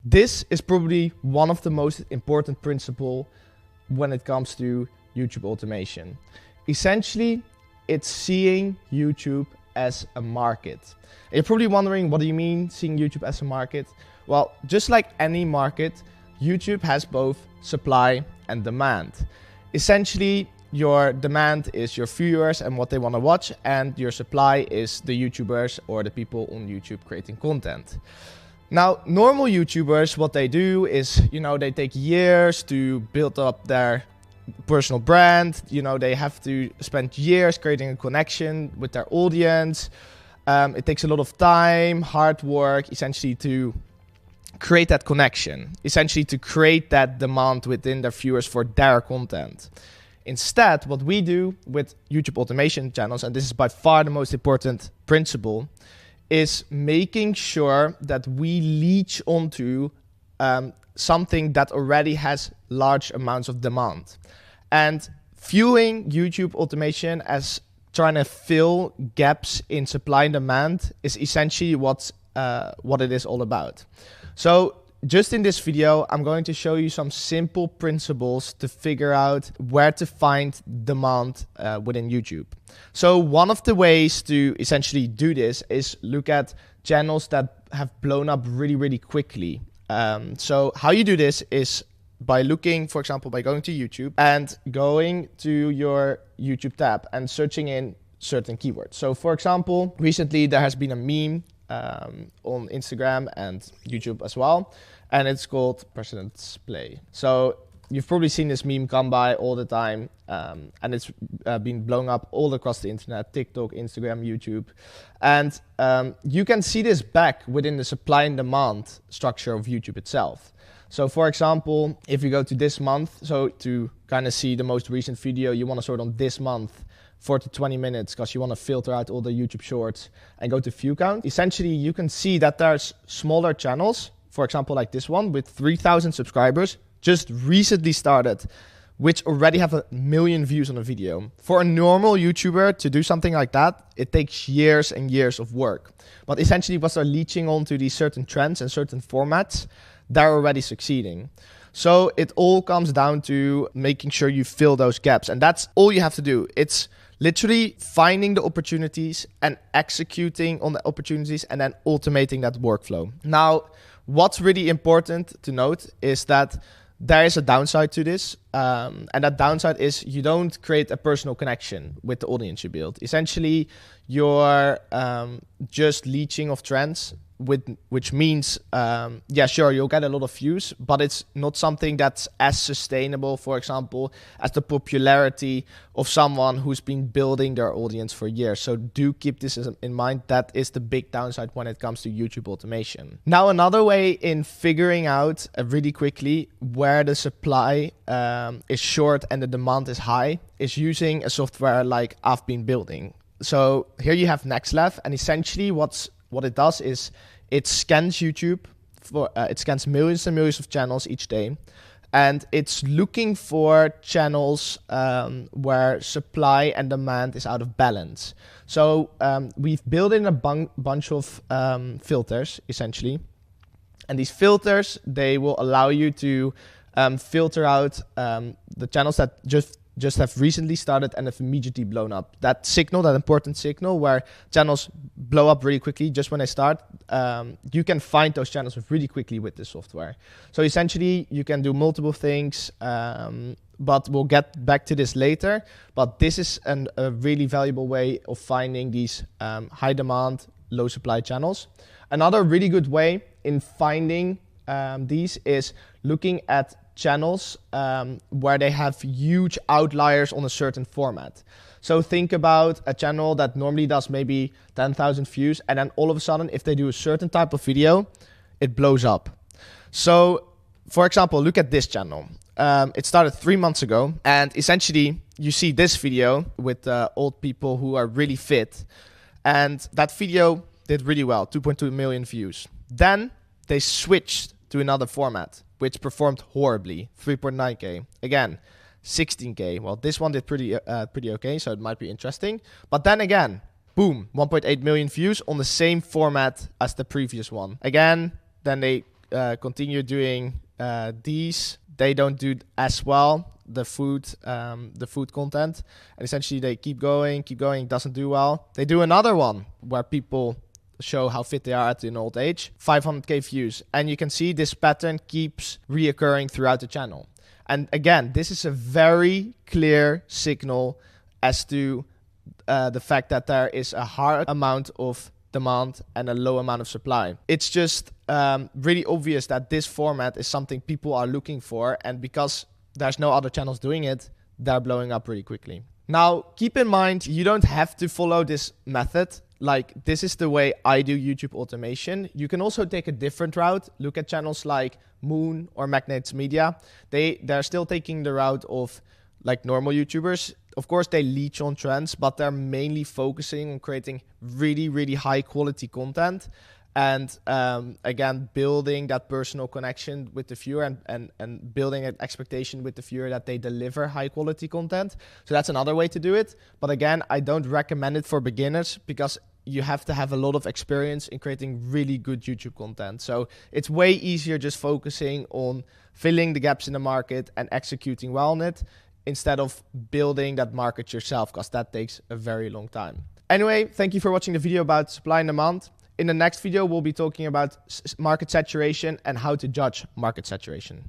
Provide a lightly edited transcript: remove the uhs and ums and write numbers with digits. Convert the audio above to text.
This is probably one of the most important principles when it comes to YouTube automation. Essentially, it's seeing YouTube as a market. You're probably wondering, what do you mean seeing YouTube as a market? Well, just like any market, YouTube has both supply and demand. Essentially, your demand is your viewers and what they want to watch, and your supply is the YouTubers or the people on YouTube creating content. Now, normal YouTubers, what they do is, they take years to build up their personal brand. They have to spend years creating a connection with their audience. It takes a lot of time, hard work, essentially to create that connection, essentially to create that demand within their viewers for their content. Instead, what we do with YouTube automation channels, and this is by far the most important principle, is making sure that we leech onto something that already has large amounts of demand. And viewing YouTube automation as trying to fill gaps in supply and demand is essentially what it is all about. So just in this video, I'm going to show you some simple principles to figure out where to find demand within YouTube. So one of the ways to essentially do this is look at channels that have blown up really, really quickly. So how you do this is by looking, for example, by going to YouTube and going to your YouTube tab and searching in certain keywords. So for example, recently there has been a meme on Instagram and YouTube as well, and it's called President's Play. So you've probably seen this meme come by all the time, and it's been blown up all across the internet, TikTok, Instagram, YouTube. And you can see this back within the supply and demand structure of YouTube itself. So for example, if you go to this month, so to kind of see the most recent video, you want to sort on this month, 4 to 20 minutes, because you want to filter out all the YouTube shorts and go to view count. Essentially, you can see that there's smaller channels, for example, like this one with 3,000 subscribers, just recently started, which already have 1 million views on a video. For a normal YouTuber to do something like that, it takes years and years of work. But essentially, once they're leeching onto these certain trends and certain formats, they're already succeeding. So it all comes down to making sure you fill those gaps. And that's all you have to do. It's literally finding the opportunities and executing on the opportunities and then automating that workflow. Now, what's really important to note is that there is a downside to this. And that downside is you don't create a personal connection with the audience you build. Essentially, you're just leeching off trends, which means, yeah, sure, you'll get a lot of views, but it's not something that's as sustainable, for example, as the popularity of someone who's been building their audience for years. So do keep this in mind. That is the big downside when it comes to YouTube automation. Now, another way in figuring out really quickly where the supply is short and the demand is high is using a software like I've been building. So here you have NextLev, and essentially what it does is it scans YouTube for it scans millions and millions of channels each day, and it's looking for channels where supply and demand is out of balance. So we've built in a bunch of filters essentially, and these filters, they will allow you to filter out the channels that just have recently started and have immediately blown up. That signal, that important signal where channels blow up really quickly just when they start, you can find those channels really quickly with this software. So essentially, you can do multiple things, but we'll get back to this later. But this is a really valuable way of finding these high demand, low supply channels. Another really good way in finding these is looking at channels where they have huge outliers on a certain format. So think about a channel that normally does maybe 10,000 views, and then all of a sudden, if they do a certain type of video, it blows up. So for example, look at this channel. It started 3 months ago, and essentially you see this video with old people who are really fit, and that video did really well, 2.2 million views. Then they switched to another format, which performed horribly, 3.9K. Again, 16K. Well, this one did pretty okay, so it might be interesting. But then again, boom, 1.8 million views on the same format as the previous one. Again, then they continue doing these, they don't do as well, the food content, and essentially they keep going, doesn't do well. They do another one where people show how fit they are at an old age, 500k views, and you can see this pattern keeps reoccurring throughout the channel. And again, this is a very clear signal as to the fact that there is a high amount of demand and a low amount of supply. It's just really obvious that this format is something people are looking for, and because there's no other channels doing it, they're blowing up really quickly. Now, keep in mind, you don't have to follow this method. Like, this is the way I do YouTube automation. You can also take a different route. Look at channels like Moon or Magnets Media. They're still taking the route of like normal YouTubers. Of course, they leech on trends, but they're mainly focusing on creating really, really high quality content. And again, building that personal connection with the viewer and building an expectation with the viewer that they deliver high quality content. So that's another way to do it. But again, I don't recommend it for beginners because you have to have a lot of experience in creating really good YouTube content. So it's way easier just focusing on filling the gaps in the market and executing well on it instead of building that market yourself, because that takes a very long time. Anyway, thank you for watching the video about supply and demand. In the next video, we'll be talking about market saturation and how to judge market saturation.